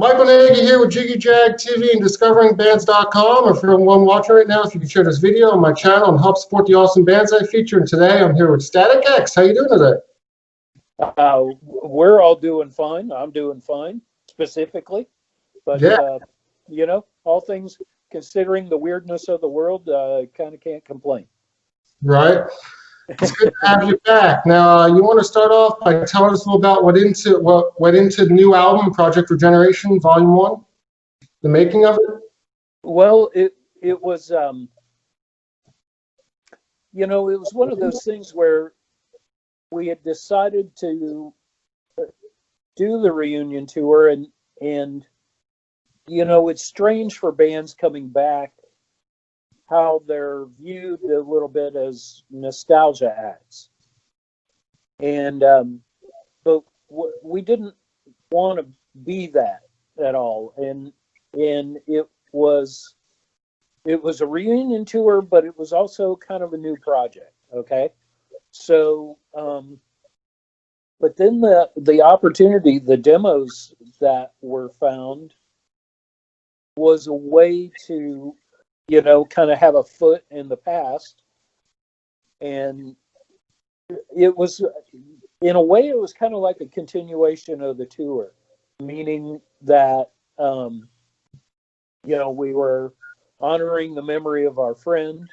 Michael Nagy here with Jiggy Jag TV and DiscoveringBands.com. Or for everyone watching right now, if you could share this video on my channel and help support the awesome bands I feature. And today I'm here with Static X. How you doing today? We're all doing fine. I'm doing fine, specifically. But, yeah. You know, all things considering the weirdness of the world, kind of can't complain. Right. It's good to have you back. Now, you want to start off by telling us a little about what went into the new album, Project Regeneration, Volume 1, the making of it? Well, it was, you know, it was one of those things where we had decided to do the reunion tour, and you know, it's strange for bands coming back how they're viewed a little bit as nostalgia acts. And but we didn't want to be that at all. And it was a reunion tour, but it was also kind of a new project. Okay. So but then the opportunity, the demos that were found was a way to, you know, kind of have a foot in the past. And it was, in a way, it was kind of like a continuation of the tour, meaning that, you know, we were honoring the memory of our friend,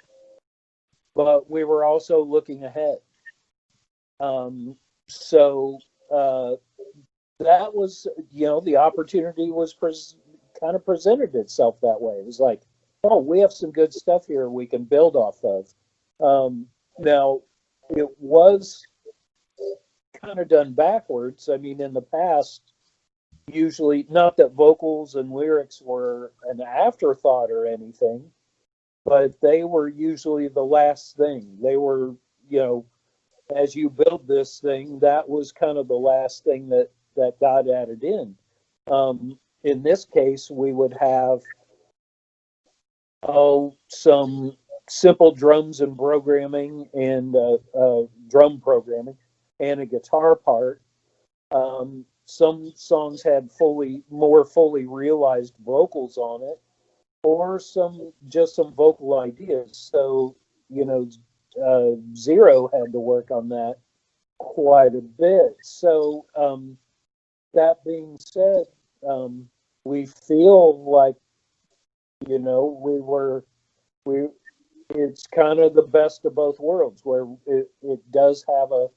but we were also looking ahead. So that was, you know, the opportunity was kind of presented itself that way. It was like, oh, we have some good stuff here we can build off of. Now, it was kind of done backwards. I mean, in the past, usually, not that vocals and lyrics were an afterthought or anything, but they were usually the last thing. They were, you know, as you build this thing, that was kind of the last thing that got added in. In this case, we would have some simple drums and programming and drum programming and a guitar part. Some songs had more fully realized vocals on it, or just some vocal ideas. So, you know, Zero had to work on that quite a bit. So that being said, we feel like, you know, it's kind of the best of both worlds, where it does have a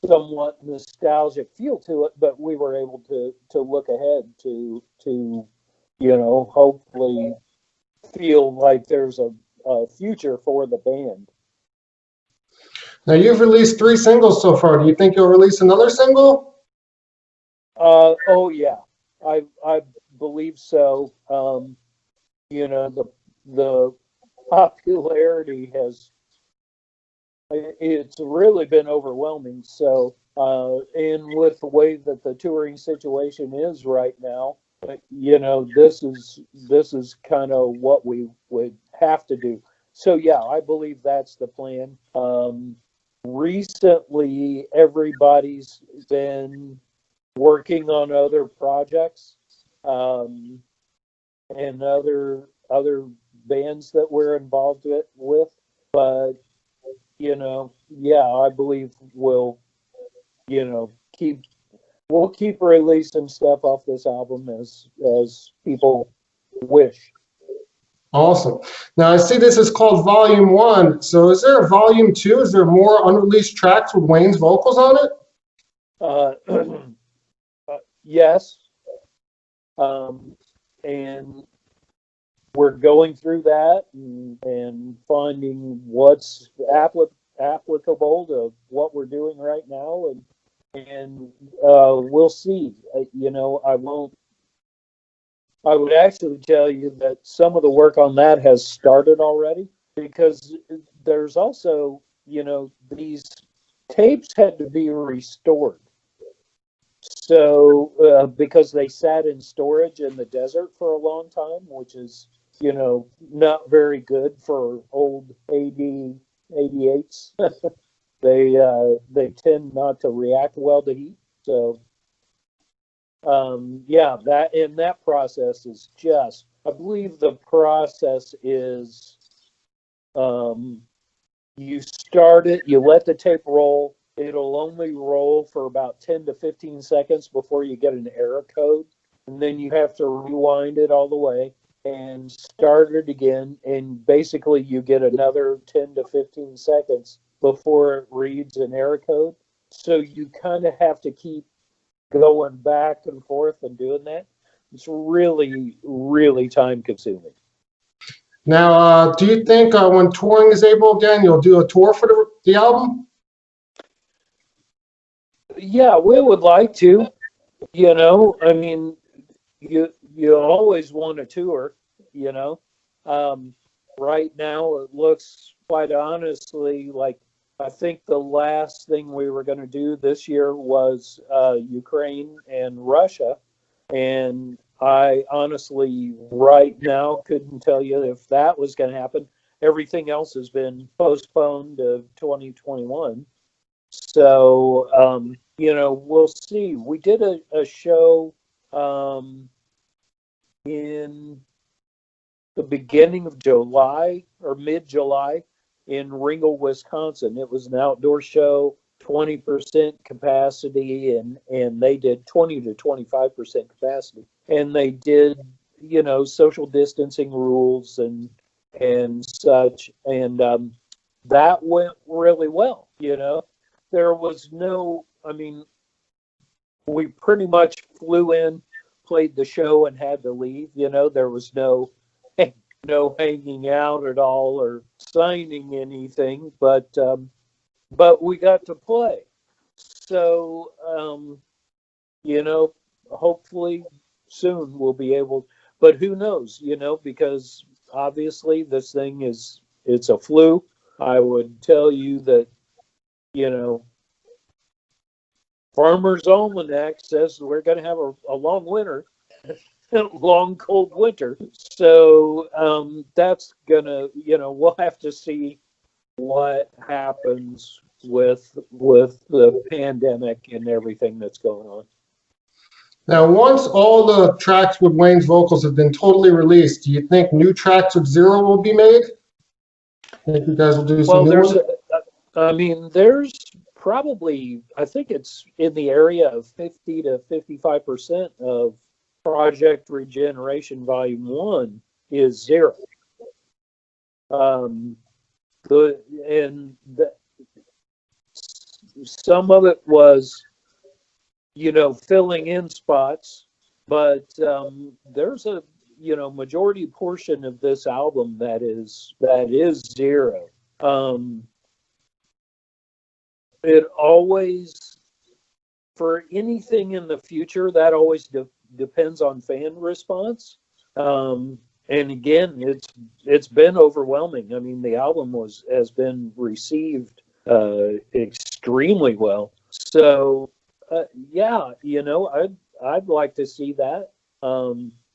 somewhat nostalgic feel to it, but we were able to look ahead to you know, hopefully feel like there's a future for the band. Now, you've released 3 singles so far. Do you think you'll release another single? Oh yeah, I believe so. You know, the popularity it's really been overwhelming. So, and with the way that the touring situation is right now, you know, this is kind of what we would have to do. So yeah, I believe that's the plan. Recently, everybody's been working on other projects, and other bands that we're involved with, but you know, yeah, I believe we'll keep releasing stuff off this album as people wish. Awesome. Now, I see this is called Volume 1. So is there a Volume 2? Is there more unreleased tracks with Wayne's vocals on it? Yes. And we're going through that and finding what's applicable to what we're doing right now, and we'll see. You know, I would actually tell you that some of the work on that has started already, because there's also, you know, these tapes had to be restored. So because they sat in storage in the desert for a long time, which is, you know, not very good for old AD-88s. They tend not to react well to heat. So Yeah, that process is just, I believe the process is, you start it, you let the tape roll. It'll only roll for about 10 to 15 seconds before you get an error code. And then you have to rewind it all the way and start it again. And basically you get another 10 to 15 seconds before it reads an error code. So you kind of have to keep going back and forth and doing that. It's really, really time consuming. Now, do you think when touring is able again, you'll do a tour for the album? Yeah, we would like to. I mean, you always want a tour. You know, right now it looks quite honestly like I think the last thing we were going to do this year was Ukraine and Russia, and I honestly right now couldn't tell you if that was going to happen. Everything else has been postponed to 2021. So, we'll see. We did a show in the beginning of July or mid-July in Ringgold, Wisconsin. It was an outdoor show, 20% capacity, and they did 20 to 25% capacity. And they did, social distancing rules and such. And that went really well, There was no, we pretty much flew in, played the show, and had to leave. There was no hanging out at all or signing anything, but we got to play. So hopefully soon we'll be able. But who knows? Because obviously this thing it's a flu. I would tell you that Farmer's Almanac says we're going to have a long winter, long cold winter. So that's gonna, we'll have to see what happens with the pandemic and everything that's going on. Now, once all the tracks with Wayne's vocals have been totally released, do you think new tracks with Zero will be made? Think you guys will do some new ones? There's probably, I think it's in the area of 50 to 55% of Project Regeneration Volume 1 is Zero. Some of it was, filling in spots, but there's a, majority portion of this album that is Zero. It always, for anything in the future, that always depends on fan response. And again, it's been overwhelming. The album has been received extremely well. So yeah, I'd like to see that.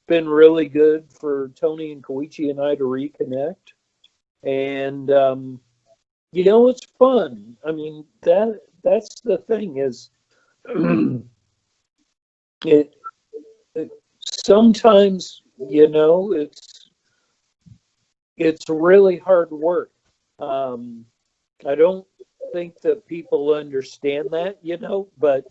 Been really good for Tony and Koichi and I to reconnect, and it's fun. That's the thing is, it sometimes it's really hard work. I don't think that people understand that, but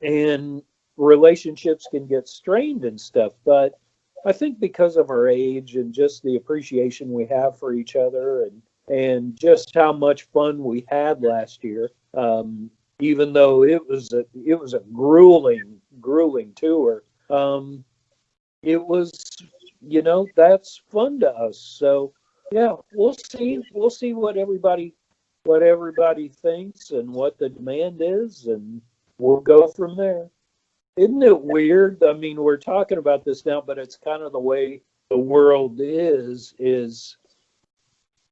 and relationships can get strained and stuff. But I think because of our age and just the appreciation we have for each other and just how much fun we had last year, even though it was a grueling tour, it was, that's fun to us. So yeah, we'll see what everybody thinks and what the demand is, and we'll go from there. Isn't it weird? We're talking about this now, but it's kind of the way the world is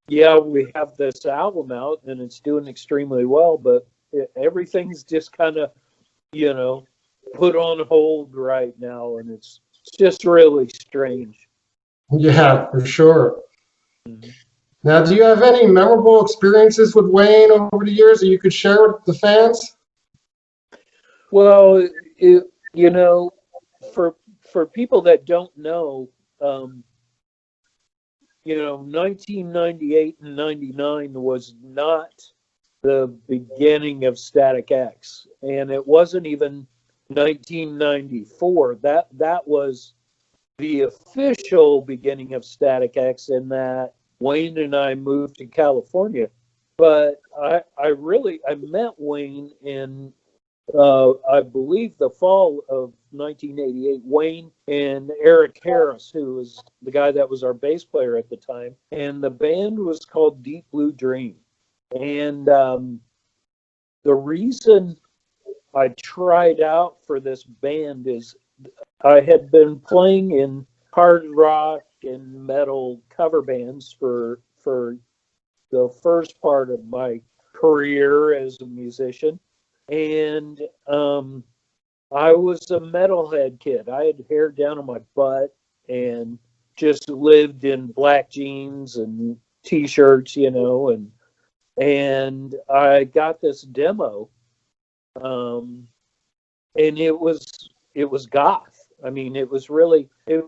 yeah, we have this album out and it's doing extremely well, but everything's just kind of, put on hold right now, and it's just really strange. Yeah, for sure. Mm-hmm. Now, do you have any memorable experiences with Wayne over the years that you could share with the fans? Well, You know, for people that don't know, 1998 and 99 was not the beginning of Static X, and it wasn't even 1994. That was the official beginning of Static X, in that Wayne and I moved to California. But I met Wayne in I believe the fall of 1988. Wayne and Eric Harris, who was the guy that was our bass player at the time, and the band was called Deep Blue Dream. And the reason I tried out for this band is I had been playing in hard rock and metal cover bands for the first part of my career as a musician. And I was a metalhead kid. I had hair down on my butt and just lived in black jeans and t-shirts, and I got this demo, and it was goth. I mean, it was really it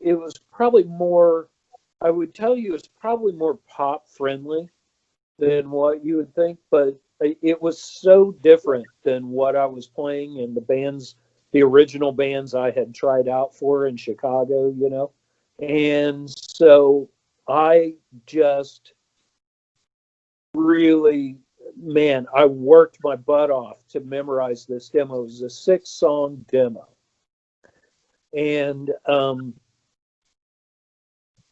was probably more. I would tell you it's probably more pop friendly than what you would think, but it was so different than what I was playing in the original bands I had tried out for in Chicago, And so I just really, man, I worked my butt off to memorize this demo. It was a 6-song demo. And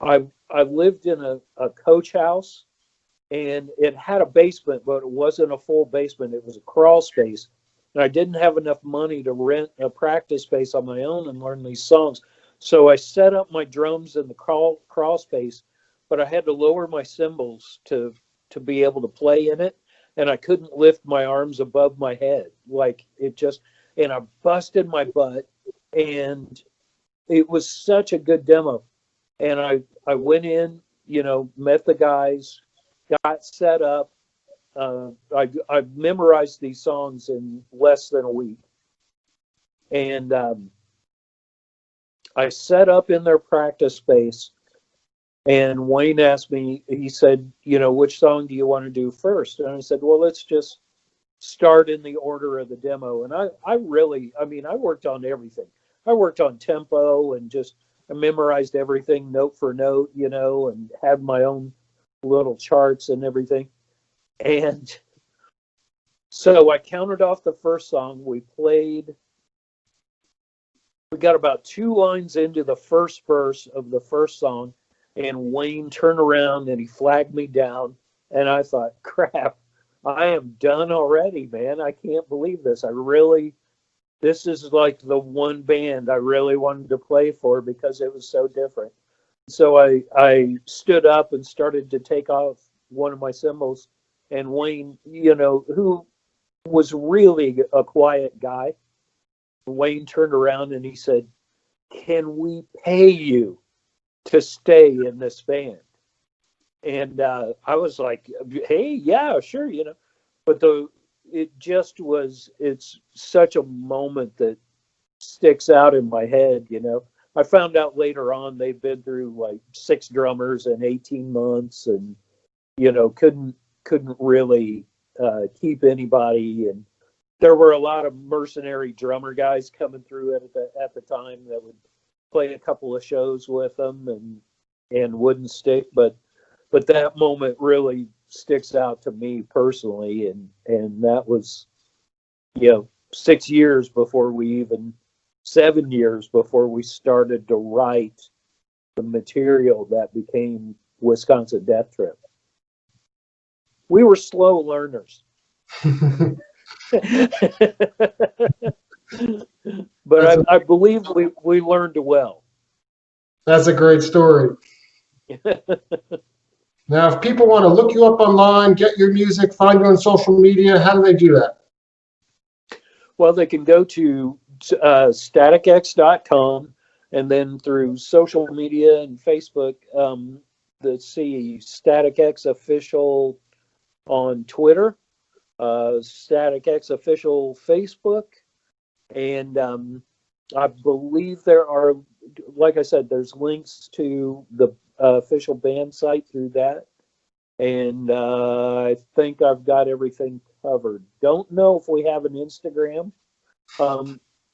I lived in a coach house, and it had a basement, but it wasn't a full basement. It was a crawl space. And I didn't have enough money to rent a practice space on my own and learn these songs. So I set up my drums in the crawl space, but I had to lower my cymbals to be able to play in it. And I couldn't lift my arms above my head. And I busted my butt, and it was such a good demo. And I went in, met the guys, got set up. I memorized these songs in less than a week. And I set up in their practice space. And Wayne asked me, he said, which song do you want to do first? And I said, well, let's just start in the order of the demo. And I worked on everything. I worked on tempo and I memorized everything note for note, and had my own little charts and everything. And so I counted off the first song. We got about 2 lines into the first verse of the first song, and Wayne turned around and he flagged me down. And I thought, crap, I am done already, man. I can't believe this. This is like the one band I really wanted to play for because it was so different. So I stood up and started to take off one of my cymbals, and Wayne, who was really a quiet guy, Wayne turned around and he said, "Can we pay you to stay in this band?" And I was like, "Hey, yeah, sure, But it's such a moment that sticks out in my head, I found out later on they've been through like 6 drummers in 18 months, and couldn't really keep anybody. And there were a lot of mercenary drummer guys coming through at the time that would play a couple of shows with them and wouldn't stick. But that moment really sticks out to me personally, and that was 6 years before 7 years before we started to write the material that became Wisconsin Death Trip. We were slow learners. But I believe we learned well. That's a great story. Now, if people want to look you up online, get your music, find you on social media, how do they do that? Well, they can go to staticx.com, and then through social media and Facebook, see Static X Official on Twitter, Static X Official Facebook, and I believe there are, like I said, there's links to the official band site through that. And I think I've got everything covered. Don't know if we have an Instagram.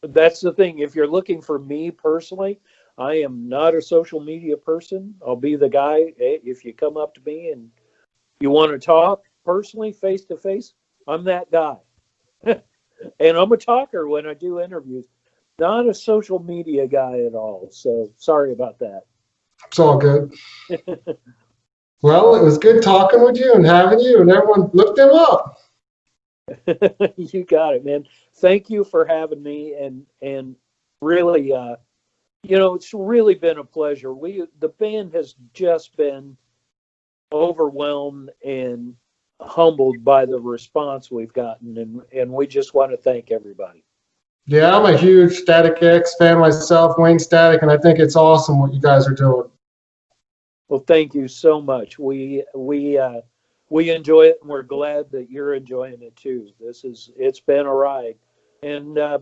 That's the thing. If you're looking for me personally, I am not a social media person. I'll be the guy. If you come up to me and you want to talk personally, face to face, I'm that guy. And I'm a talker when I do interviews. Not a social media guy at all. So sorry about that. It's all good. Well, it was good talking with you and having you, and everyone look them up. You got it, man. Thank you for having me, and really, it's really been a pleasure. The band has just been overwhelmed and humbled by the response we've gotten, and we just want to thank everybody. Yeah, I'm a huge Static X fan myself, Wayne Static, and I think it's awesome what you guys are doing. Well, thank you so much. We enjoy it, and we're glad that you're enjoying it too. It's been a ride, and I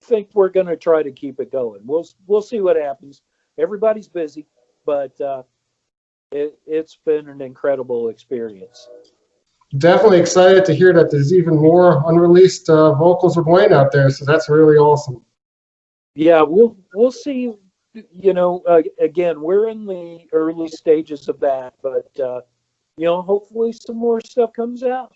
think we're going to try to keep it going. We'll see what happens. Everybody's busy, but it's been an incredible experience. Definitely excited to hear that there's even more unreleased vocals with Wayne out there, so that's really awesome. Yeah, we'll see. Again, we're in the early stages of that, but hopefully some more stuff comes out.